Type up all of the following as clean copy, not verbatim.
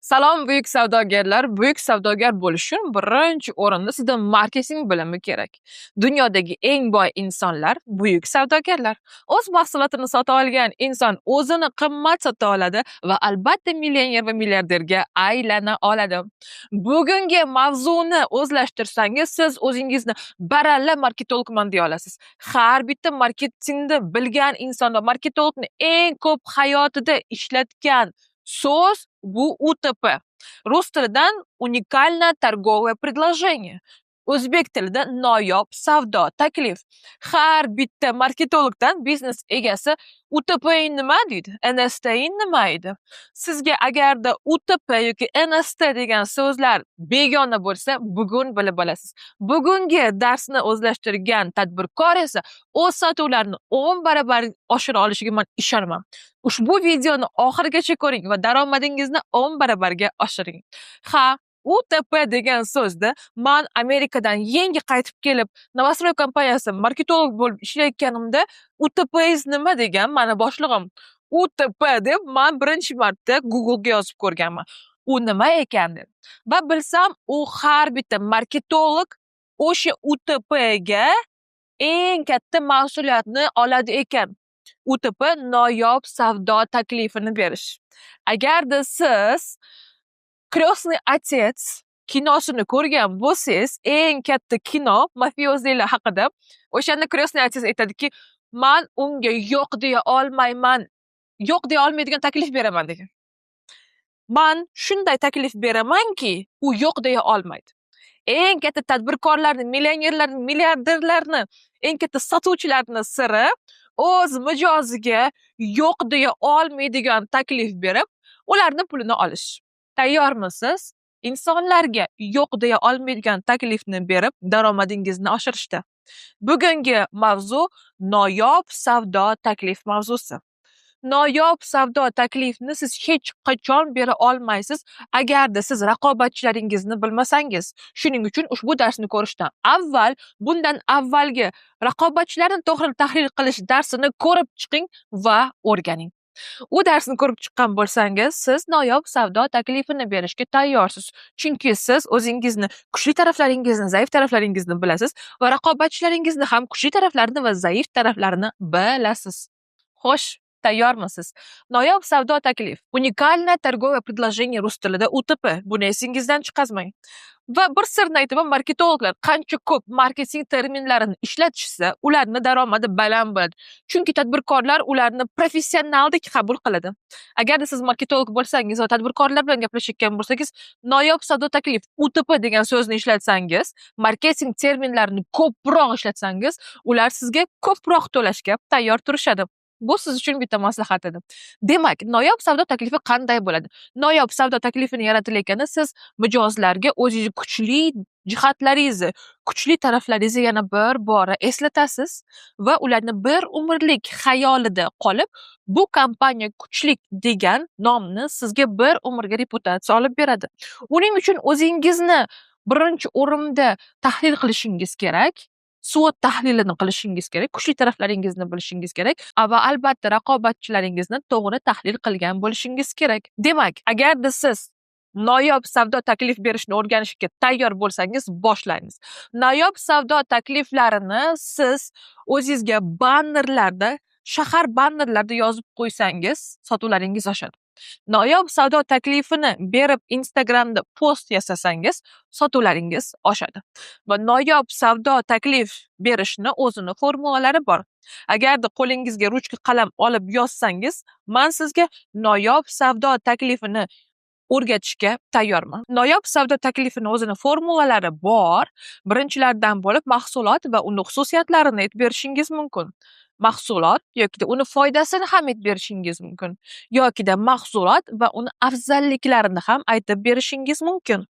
Salom buyuk savdogarlar. Buyuk savdogar bo'lish uchun birinchi o'rinda sizda marketing bilimi kerak. Dunyodagi eng boy insonlar buyuk savdogarlar. O'z mahsulotini sota olgan inson o'zini qimmat sota oladi va albatta millioner va milliarderga aylana oladi. Bugungi mavzuni o'zlashtirsangiz, siz o'zingizni baralla marketologman deya olasiz. Har bitta marketingni bilgan inson va marketologni eng ko'p hayotida ishlatgan so'z bu UTP. Rus tilidan уникальное торговое предложение. O'zbek tilida noyob savdo taklif. Har bitta marketologdan biznes egasi UTP nima deydi? NST nima edi? Sizga agarda UTP yoki NST degan so'zlar begona bo'lsa, bugun bilib olasiz. Bugungi darsni o'zlashtirgan tadbirkor esa o'z sotuvlarini 10 barobar oshira olishiga men ishonaman. Ushbu videoni oxirigacha ko'ring va daromadingizni 10 barobarga oshiring. Ha, UTP degan so'zni men Amerikadan yangi qaytib kelib, Novostroy kompaniyasi marketolog bo'lib ishlayotganimda UTPingiz nima degan mani boshlig'im. UTP deb men birinchi marta Google ga yozib ko'rganman. U nima ekan deb. Va bilsam, u har bitta marketolog o'sha UTP ga eng katta mas'uliyatni oladi ekan. UTP noyob savdo taklifini berish. Agarda siz Krestный отец kinosini ko'rgan bo'lsangiz, eng katta kino mafiyozlar haqida, o'shanda Krestный отец aytadiki, "Men unga yo'q deya olmayman. Yo'q deya olmaydigan taklif beraman" degan. Men shunday taklif beramanki, u yo'q deya olmaydi. Eng katta tadbirkorlarni, millionerlarni, milliarderlarni, eng katta sotuvchilarni siri o'z mijoziga yo'q deya olmaydigan taklif berib, ularni pulini olish. Tayyormisiz? Insonlarga yo'q deya olmaydigan taklifni berib, daromadingizni oshirishda. Bugungi mavzu noyob savdo taklif mavzusi. Noyob savdo taklifni siz hech qachon bera olmaysiz agarda siz raqobatchilaringizni bilmasangiz. Shuning uchun ushbu darsni ko'rishdan avval, bundan avvalgi raqobatchilarni to'g'ri tahlil qilish darsini ko'rib chiqing va o'rganing. U darsni ko'rib chiqqan bo'lsangiz, siz noyob savdo taklifini berishga tayyorsiz. Chunki siz o'zingizni, kuchli taraflaringizni, zaif taraflaringizni bilasiz va raqobatchilaringizni ham kuchli taraflarini va zaif taraflarini bilasiz. Xo'sh, tayyormisiz? Noyob savdo taklif. Уникальное торговое предложение rus tilida UTP. Buni esingizdan chiqazmang. Va bir sirni aytaman, marketologlar qancha ko'p marketing terminlarini ishlatishsa, ularning daromadi baland bo'ladi. Chunki tadbirkorlar ularni professionaldek qabul qiladi. Agarda siz marketolog bo'lsangiz va tadbirkorlar bilan gaplashayotgan bo'lsangiz, noyob savdo taklif UTP degan so'zni ishlatsangiz, marketing terminlarini ko'proq ishlatsangiz, ular sizga ko'proq to'lashga tayyor turishadi. Bu siz uchun bitta maslahat edi. Demak, noyob savdo taklifi qanday bo'ladi? Noyob savdo taklifini yaratilayotganda siz mijozlarga o'zingiz kuchli jihatlaringizni, kuchli taraflaringizni yana bir bora eslatasiz va ularni bir umrlik xayolida qolib, bu kompaniya kuchlik degan nomni sizga bir umrga reputatsiya olib beradi. Uning uchun o'zingizni birinchi o'rinda tahlil qilishingiz kerak. SWOT tahlilini qilishingiz kerak, kuchli taraflaringizni bilishingiz kerak va albatta raqobatchilaringizni to'g'ri tahlil qilgan bo'lishingiz kerak. Demak, agarda siz noyob savdo taklif berishni o'rganishga tayyor bo'lsangiz, boshlaymiz. Noyob savdo takliflarini siz o'zingizga bannerlarda, shahar bannerlarida yozib qo'ysangiz, sotuvlaringiz oshadi. Noyob savdo taklifini berib Instagramda post yasasangiz, sotuvlaringiz oshadi. Va noyob savdo taklif berishni o'zini formulalari bor. Agarda qo'lingizga ruchka qalam olib yozsangiz, men sizga noyob savdo taklifini o'rgatishga tayyorman. Noyob savdo taklifini o'zini formulalari bor. Birinchilardan bo'lib mahsulot va uni xususiyatlarini aytib berishingiz mumkin. Mahsulot yoki uni foydasini ham aytib berishingiz mumkin. Yoki mahsulot va uni afzalliklarini ham aytib berishingiz mumkin.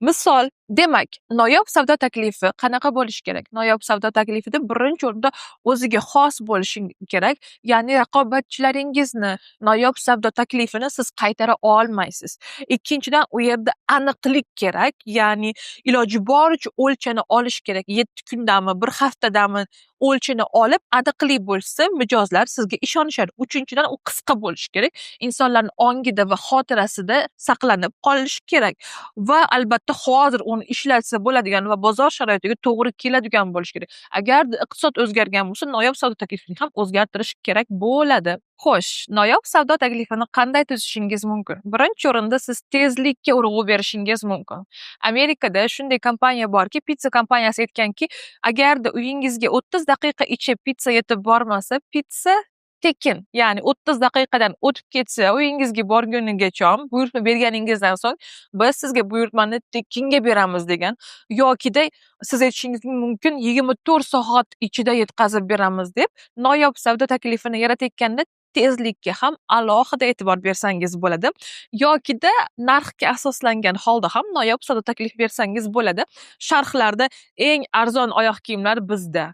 Misol, demak, noyob savdo taklifi qanaqa bo'lishi kerak? Noyob savdo taklifida birinchi o'rinda o'ziga xos bo'lishi kerak. Ya'ni raqobatchilaringizni noyob savdo taklifini siz qaytara olmaysiz. Ikkinchidan, u yerda aniqlik kerak. Ya'ni iloji boricha o'lchani olish kerak. 7 kundami, 1 haftadami o'lchini olib, aniqli bo'lsa, mijozlar sizga ishonishadi. Uchinchidan, u qisqa bo'lishi kerak. Insonlarning ongida va xotirasida saqlanib qolishi kerak va albatta hozir uni ishlatsa bo'ladigan va bozor sharoitiga to'g'ri keladigan bo'lishi kerak. Agarda iqtisod o'zgargan bo'lsa, noyob savdo taklifini ham o'zgartirish kerak bo'ladi. Xo'sh, noyob savdo taklifini qanday tuzishingiz mumkin? Birinchi o'rinda siz tezlikka urg'u berishingiz mumkin. Amerikada shunday kompaniya borki, pitsa kompaniyasi aytganki, agarda uyingizga 30 daqiqa ichib pitsa yetib bormasa, pitsa tekin. Ya'ni 30 daqiqadan o'tib ketsa, uyingizga borgunigacha buyurtma berganingizdan so'ng biz sizga buyurtmani tekinga beramiz degan yokida siz aytishingiz mumkin 24 soat ichida yetkazib beramiz deb noyob savdo taklifini yaratayotganda tezlikka ham alohida e'tibor bersangiz bo'ladi. Yokida narxga asoslangan holda ham noyob savdo taklif bersangiz bo'ladi. Sharhlarda eng arzon oyoq kiyimlar bizda,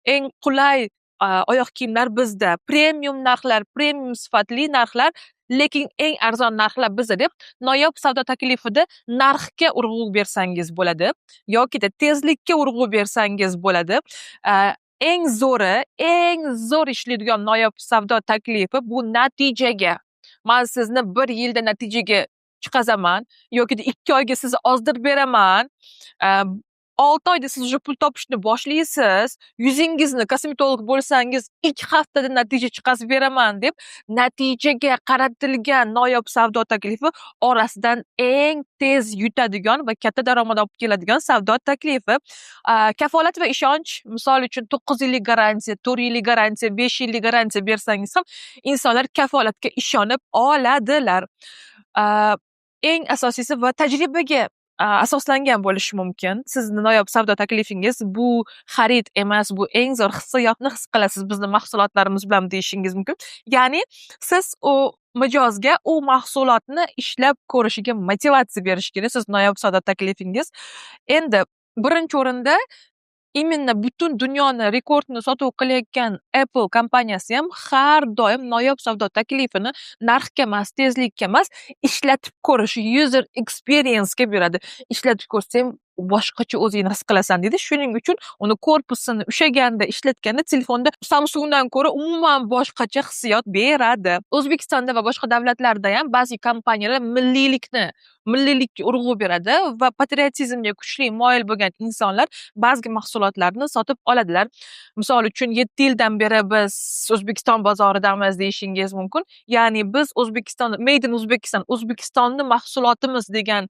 eng qulay oyoq kiyimlar bizda, premium narxlar, premium sifatli narxlar, lekin eng arzon narxlar bizda deb noyob savdo taklifida narxga urg'u bersangiz bo'ladi yokida tezlikka urg'u bersangiz bo'ladi. Eng zo'r ishlaydigan noyob savdo taklifi bu natijaga. Men sizni 1 yilda natijaga chiqazaman yokida 2 oyga sizni ozdirib beraman. 6 oyda siz pul topishni boshlaysiz, yuzingizni kosmetolog bo'lsangiz 2 haftada natija chiqazib beraman deb natijaga qaratilgan noyob savdo taklifi orasidan eng tez yutadigan va katta daromad olib keladigan savdo taklifi. Kafolat va ishonch, misol uchun 9 yillik garantiya, 4 yillik garantiya, 5 yillik garantiya bersangiz ham insonlar kafolatga ishonib oladilar. Eng asosiysi va tajribaga asoslangan bo'lishi mumkin. Sizni noyob savdo taklifingiz bu xarid emas, bu eng zo'r hissiyotni his qilasiz bizning mahsulotlarimiz bilan deyishingiz mumkin. Ya'ni siz u mijozga u mahsulotni ishlab ko'rishiga motivatsiya berish kerak siz noyob savdo taklifingiz. Endi birinchi o'rinda imенно butun dunyoni rekordni sotuv qilayotgan Apple kompaniyasi ham har doim noyob savdo taklifini narxga emas, tezlikka emas, ishlatib ko'rish, user experience ga beradi. Ishlatib ko'rsang boshqacha o'zingni his qilasan deydi. Shuning uchun uni korpusini ushaganda, ishlatganda telefonda Samsungdan ko'ra umuman boshqacha hissiyot beradi. O'zbekistonda va boshqa davlatlarda ham ba'zi kompaniyalar milliylikka urg'u beradi va patriotizmga kuchli moyil bo'lgan insonlar ba'zi mahsulotlarni sotib oladilar. Misol uchun 7 yildan beri biz O'zbekiston bozoridamiz deyishingiz mumkin. Ya'ni biz O'zbekiston, made in Uzbekistan, O'zbekistonning mahsulotimiz degan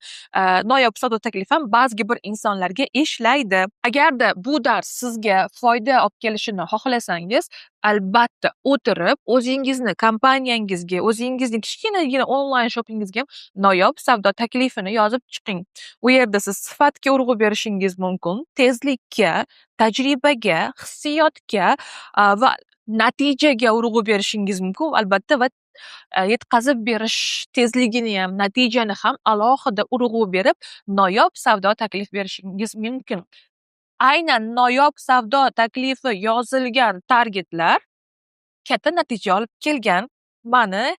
noyob savdo taklifi ham ba'zi bir insonlarga ishlaydi. Agarda bu dars sizga foyda olib kelishini xohlasangiz, albatta o'tirib o'zingizni kompaniyangizga, o'zingizning kichkinagina onlayn shopingizga noyob savdo taklifini yozib chiqing. U yerda siz sifatga urg'u berishingiz mumkin, tezlikka, tajribaga, hissiyotga va natijaga urg'u berishingiz mumkin. Albatta va yetkazib berish tezligini ham, natijani ham alohida urg'u berib, noyob savdo taklif berishingiz mumkin. Aynan noyob savdo taklifi yozilgan targetlar katta natija olib kelgan. Mani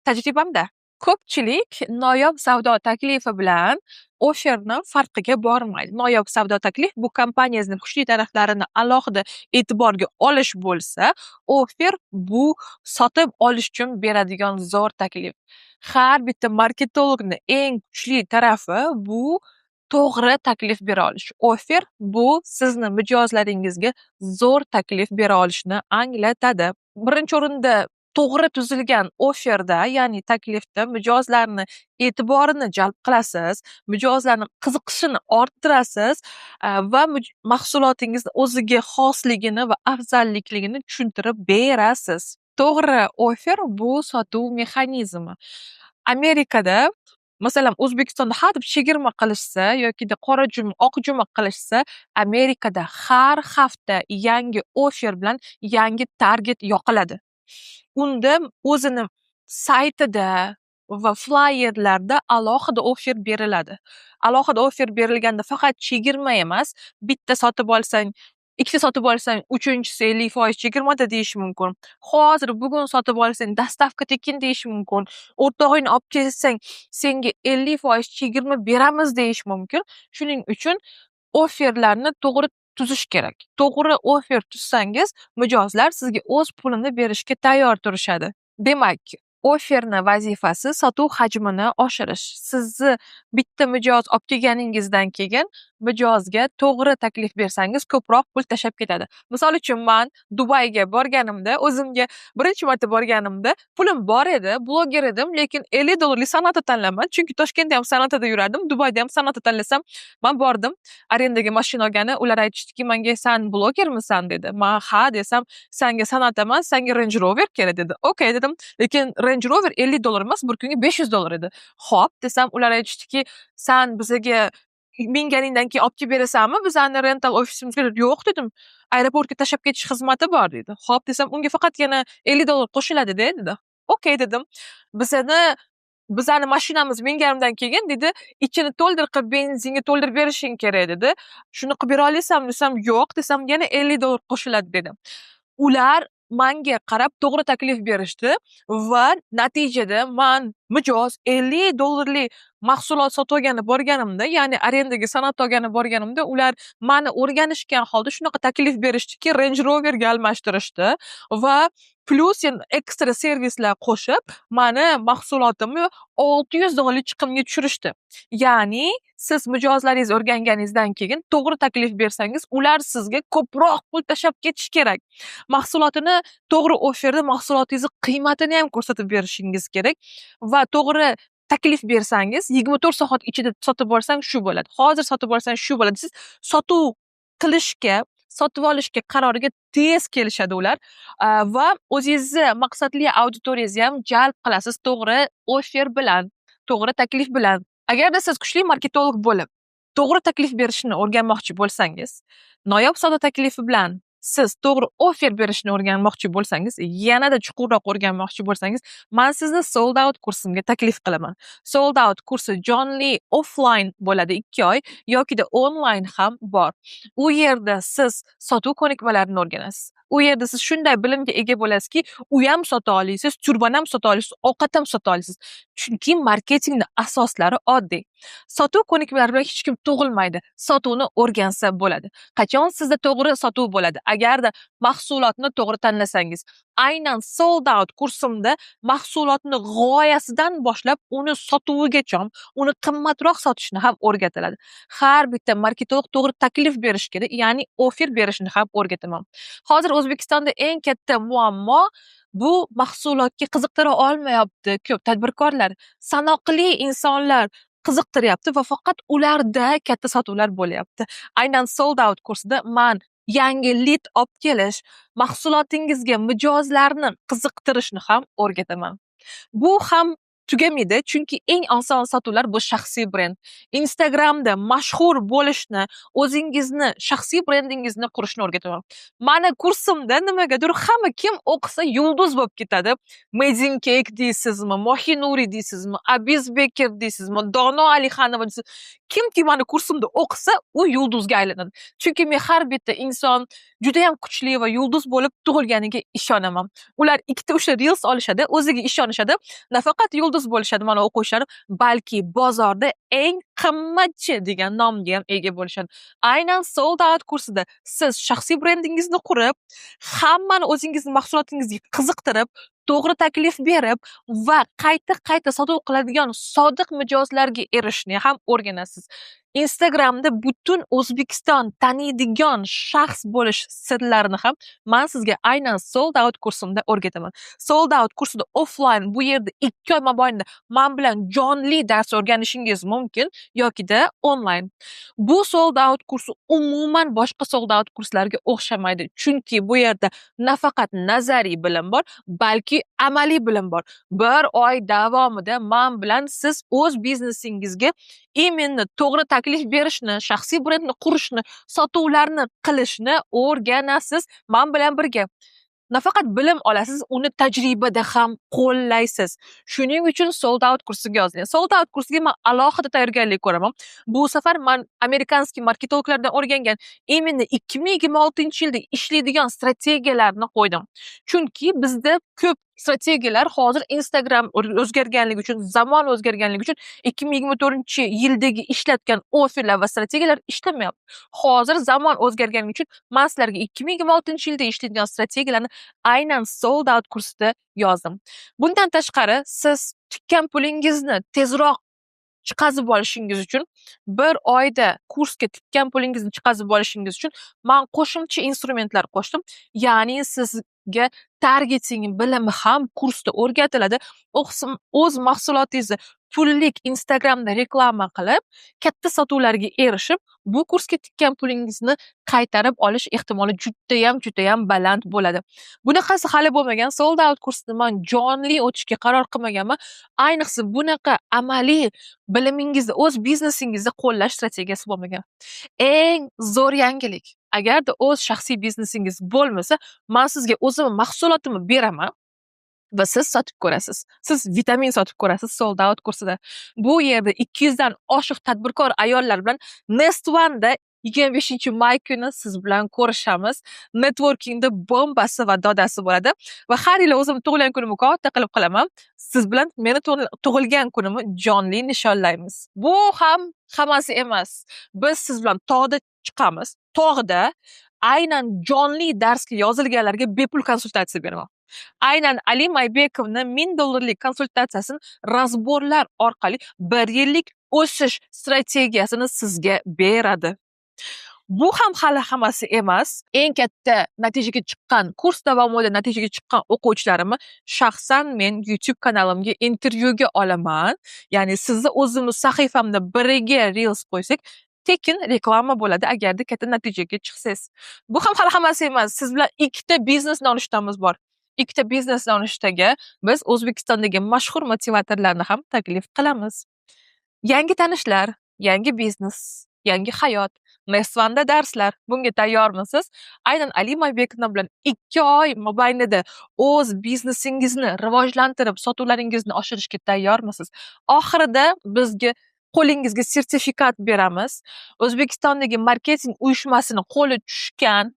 tajribamda ko'pchilik noyob savdo taklifi bilan offerni farqiga bormaydi. Noyob savdo taklif bu kompaniyangizning kuchli taraflarini alohida e'tiborga olish bo'lsa, offer bu sotib olish uchun beradigan zo'r taklif. Har bitta marketologning eng kuchli tarafi bu to'g'ri taklif bera olish. Offer bu sizni mijozlaringizga zo'r taklif bera olishni anglatadi. Birinchi o'rinda to'g'ri tuzilgan offerda, ya'ni taklifda mijozlarni e'tiborini jalb qilasiz, mijozlarni qiziqishini orttirasiz va mahsulotingizni o'ziga xosligini va afzallikligini tushuntirib berasiz. To'g'ri offer bu sotuv mexanizmi. Amerikada masalan, O'zbekistonda hadeb chegirma qilishsa yokida qora juma, oq juma qilishsa, Amerikada har hafta yangi offer bilan yangi target yoqiladi. Unda o'zini saytida va flyerlarda alohida offer beriladi. Alohida offer berilganda faqat chegirma emas, bitta sotib olsang, ikkita sotib olsang, uchinchisi 50% chegirmada deyish mumkin. Hozir bugun sotib olsang, dastavka tekin deyish mumkin. O'rtog'ingni olib kelsang, senga 50% chegirma beramiz deyish mumkin. Shuning uchun offerlarni to'g'ri tuzish kerak. To'g'ri offer tuzsangiz, mijozlar sizga o'z pulini berishga tayyor turishadi. Demak, offerni vazifasi sotuv hajmini oshirish. Sizni bitta mijoz olib kelganingizdan keyin mijozga to'g'ri taklif bersangiz ko'proq pul tashlab ketadi. Misol uchun men Dubayga borganimda, o'zimga birinchi marta borganimda pulim bor edi, bloger edim, lekin $50 Sonata tanlaman. Chunki Toshkentda ham Sonatada yurardim, Dubayda ham Sonata tanlasam, men bordim, arendaga mashina olgani, ular aytishdiki, menga "Sen blogermisan?" dedi. Men "Ha" desam, "Senga Sonata emas, senga Range Rover kerak" dedi. "Okey" dedim. Lekin Range Rover $50 emas, bir kunga $500 edi. "Xo'p" desam, ular aytishdiki, "Sen bizaga minganingdan keyin olib kelib berasanmi? Bizani rental ofisimizga" "Yo'q" dedim. "Aeroportga tashlab ketish xizmati bor" dedi. "Xo'p" desam, "Unga faqatgina $50 qo'shiladi-da" dedi. "Okey" dedim. Bizani mashinamiz minganimdan keyin dedi, "Ichini to'ldir qilib benzinga to'ldirib berishing kerak" dedi. "Shuni qilib bera olasanmi?" desam, "Yo'q" desam, "Yana $50 qo'shiladi" dedi. Ular menga qarab to'g'ri taklif berishdi va natijada men mijoz $50 mahsulot sotib olgani borganimda, ya'ni arendaga Sonata olgani borganimda, ular meni o'rganishgan holda shunaqa taklif berishdiki, Range Roverga almashtirishdi va plus yana ekstra servislar qo'shib, meni mahsulotimni $600 chiqimga tushirishdi. Ya'ni siz mijozlaringiz o'rganganingizdan keyin to'g'ri taklif bersangiz, ular sizga ko'proq pul tashlab ketish kerak. Mahsulotini to'g'ri offerda mahsulotingizni qiymatini ham ko'rsatib berishingiz kerak va to'g'ri taklif bersangiz, 24 soat ichida sotib olsang shu bo'ladi. Hozir sotib olsang shu bo'ladi. Siz sotuv qilishga, sotib olishga qaroriga tez kelishadi ular va o'zingizni maqsadli auditoriyangizni ham jalb qilasiz to'g'ri offer bilan, to'g'ri taklif bilan. Agarda siz kuchli marketolog bo'lib, to'g'ri taklif berishni o'rganmoqchi bo'lsangiz, noyob savdo taklifi bilan siz to'g'ri offer berishni o'rganmoqchi bo'lsangiz, yanada chuqurroq o'rganmoqchi bo'lsangiz, men sizni Sold Out kursimga taklif qilaman. Sold Out kursi jonli offline bo'ladi 2 oy yokida online ham bor. U yerda siz sotuv ko'nikmalarini o'rganasiz. U yerda siz shunday bilimga ega bo'lasizki, u ham sota olasiz, turban ham sota olasiz, ovqat ham sota olasiz. Chunki marketingning asoslari oddiy. Sotuv ko'nikmalari bilan hech kim tug'ilmaydi. Sotuvni o'rgansa bo'ladi. Qachon sizda to'g'ri sotuv bo'ladi? Agarda mahsulotni to'g'ri tanlasangiz. Aynan Sold Out kursimda mahsulotni g'oyasidan boshlab uni sotuvigacha, uni qimmatroq sotishni ham o'rgatiladi. Har bitta marketolog to'g'ri taklif berish kerak, ya'ni offer berishni ham o'rgataman. Hozir O'zbekistonda eng katta muammo bu mahsulotga qiziqtira olmayapti ko'p tadbirkorlar. Sanoqli insonlar qiziqtiryapti va faqat ularda katta sotuvlar bo'lyapti. Aynan Sold Out kursida men yangi lead olib kelish, mahsulotingizga mijozlarni qiziqtirishni ham o'rgataman. Bu ham tugamaydi, chunki eng oson sotuvlar bu shaxsiy brend. Instagramda mashhur bo'lishni, o'zingizni, shaxsiy brendingizni qurishni o'rgataman. Mani kursimda nimagadir hamma kim o'qisa yulduz bo'lib ketadi. Medin Cake deysizmi, Mohinuri deysizmi, Abiz Beker deysizmi, Dono Alixanova deysizmi. Kimki mani kursimda o'qisa, u yulduzga aylanadi. Chunki men har bitta inson juda ham kuchli va yulduz bo'lib tug'ilganiga ishonaman. Ular 2-3 reels olishadi, o'ziga ishonishadi. Nafaqat yulduz bo'lishadi mana o'quvchilar, balki bozorda eng qimmatchi degan nomga ham ega bo'lishadi. Aynan Sold Out kursida siz shaxsiy brendingizni qurib, hammani o'zingizning mahsulotingizga qiziqtirib, to'g'ri taklif berib va qayta sotuv qiladigan sodiq mijozlarga erishishni ham o'rganasiz. Instagramda butun O'zbekiston taniydigan shaxs bo'lish sirlarini ham men sizga aynan Sold Out kursimda o'rgataman. Sold Out kursida offline bu yerda 2 oy mobaynida men bilan jonli dars o'rganishingiz mumkin yokida online. Bu Sold Out kursi umuman boshqa Sold Out kurslarga o'xshamaydi. Chunki bu yerda nafaqat nazariy bilim bor, balki amaliy bilim bor. 1 oy davomida men bilan siz o'z biznesingizga именно to'g'ri taklif berishni, shaxsiy brendni qurishni, sotuvlarni qilishni o'rganasiz men bilan birga. Nafaqat bilim olasiz, uni tajribada ham qo'llaysiz. Shuning uchun Sold Out kursiga yozing. Sold Out kursiga men alohida tayyorgarlik ko'raman. Bu safar men amerikanskiy marketologlardan o'rgangan именно 2026-yilda ishlaydigan strategiyalarni qo'ydim. Chunki bizda ko'p strategiyalar hozir Instagram o'zgarganligi uchun, zamon o'zgarganligi uchun 2024-yildagi ishlatgan offerlar va strategiyalar ishlamayapti. Hozir zamon o'zgarganligi uchun men sizlarga 2026-yilda ishlaydigan strategiyalarni aynan sold out kursida yozdim. Bundan tashqari, siz tikkan pulingizni tezroq chiqazib olishingiz uchun, bir oyda kursga tikkan pulingizni chiqazib olishingiz uchun men qo'shimcha instrumentlar qo'shdim. Ya'ni sizga targeting bilimi ham kursda o'rgatiladi. O'z mahsulotingizni pullik Instagramda reklama qilib, katta sotuvlarga erishib, bu kursga tikkan pulingizni qaytarib olish ehtimoli judayam baland bo'ladi. Bunaqasi hali bo'lmagan sold out kursni men jonli o'tishga qaror qilmaganman. Ayniqsa bunaqa amaliy bilimingizni o'z biznesingizda qo'llash strategiyasi bo'lmagan. Eng zo'r yangilik. Agarda o'z shaxsiy biznesingiz bo'lmasa, men sizga o'zim mahsulotimni beraman va siz sotib ko'rasiz. Siz vitamin sotib ko'rasiz sold out kursida. Bu yerda 200 dan oshiq tadbirkor ayollar bilan Nest One'da 25-may kuni siz bilan ko'rishamiz. Networkingda bombasi va dodasi bo'ladi va har yili o'zim tug'ilgan kunimni katta qilib qilaman. Siz bilan meni tug'ilgan kunimni jonli nishonlaymiz. Bu ham hammasi emas. Biz siz bilan tog'da chiqamiz. Tog'da aynan jonli darsga yozilganlarga bepul konsultatsiya beraman. Aynan Ali Maybekovning $1000 konsultatsiyasini razborlar orqali 1 yillik o'sish strategiyasini sizga beradi. Bu ham hali hammasi emas. Eng katta natijaga chiqqan, kurs davomida natijaga chiqqan o'quvchilarimni shaxsan men YouTube kanalimga intervyuga olaman. Ya'ni sizni o'zimiz sahifamda biriga Reels qo'ysak, tekin reklama bo'ladi agarda katta natijaga chiqsangiz. Bu ham hali hammasi emas. Siz bilan ikkita biznes nonushtamız bor. Ikkita biznes nonushtaga biz O'zbekistondagi mashhur motivatorlarni ham taklif qilamiz. Yangi tanishlar, yangi biznes, yangi hayot, Nest One'da darslar. Bunga tayyormisiz? Aynan Ali Maybekov bilan 2 oy mobaynida o'z biznesingizni rivojlantirib, sotuvlaringizni oshirishga tayyormisiz? Oxirida bizga qo'lingizga sertifikat beramiz. O'zbekistondagi marketing uyushmasini qo'li tushgan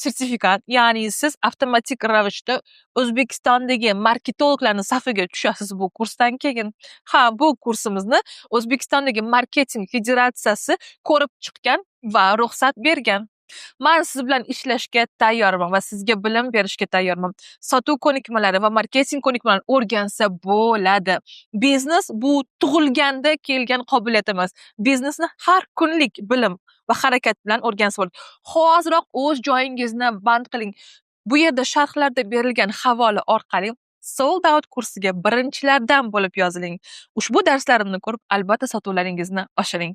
sertifikat, ya'ni siz avtomatik ravishda O'zbekistondagi marketologlarning safiga tushasiz bu kursdan keyin. Bu kursimizni O'zbekistondagi marketing federatsiyasi ko'rib chiqqan va ruxsat bergan. Men siz bilan ishlashga tayyorman va sizga bilim berishga tayyorman. Sotuv ko'nikmalari va marketing ko'nikmalarini o'rgansa bo'ladi. Biznes bu tug'ilganda kelgan qobiliyat emas. Biznesni har kunlik bilim va harakat bilan o'rgansa bo'ladi. Hoziroq o'z joyingizni band qiling. Bu yerda sharhlarda berilgan havola orqali sold out kursiga birinchilardan bo'lib yoziling. Ushbu darslarimni ko'rib, albatta sotuvlaringizni oshiring.